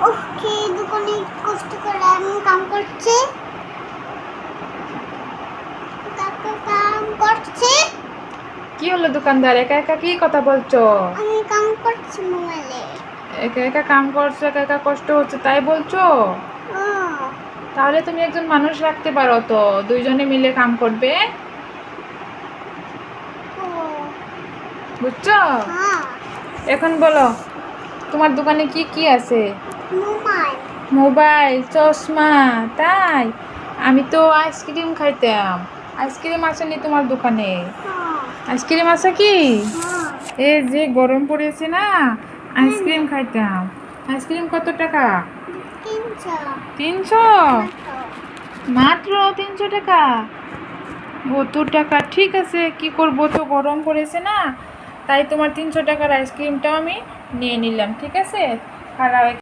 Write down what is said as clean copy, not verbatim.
ওকে দোকানে কষ্ট করে আমি কাম করছে। কাকা কাম করছে। কি হলো দোকানদার, একা একা কি কথা বলছো? আমি কাম করছি মোবাইলে। একা একা কাম করছো, একা একা কষ্ট হচ্ছে তাই বলছো? ও তাহলে তুমি একজন মানুষ রাখতে পারো তো, দুইজনে মিলে কাম করবে। ও বুঝছো? হ্যাঁ এখন বলো, তোমার দোকানে কি কি আছে? মোবাইল। মোবাইল, চশমা, তাই? আমি তো আইসক্রিম খাইতাম। আইসক্রিম আসেনি তোমার দোকানে? হ্যাঁ আইসক্রিম আছে কি? হ্যাঁ এই যে গরম পড়েছে না, আইসক্রিম খাইতাম। আইসক্রিম কত টাকা? 300 300? মাত্র। মাত্র 300 টাকা? কত টাকা? ঠিক আছে, কি করবো, তো গরম পড়েছে না, তাই তোমার 300 টাকার আইসক্রিমটাও আমি নিয়ে নিলাম। ঠিক আছে, খারাপ